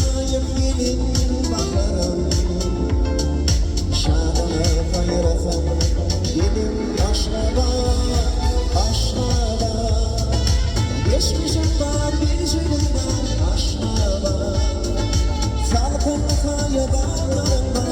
daim gelin bakarım. Şadana kayrasın gelin aşağıda, aşağıda. Geçmişim var bir cebimden aşağıda. Salkın kaya dağlarında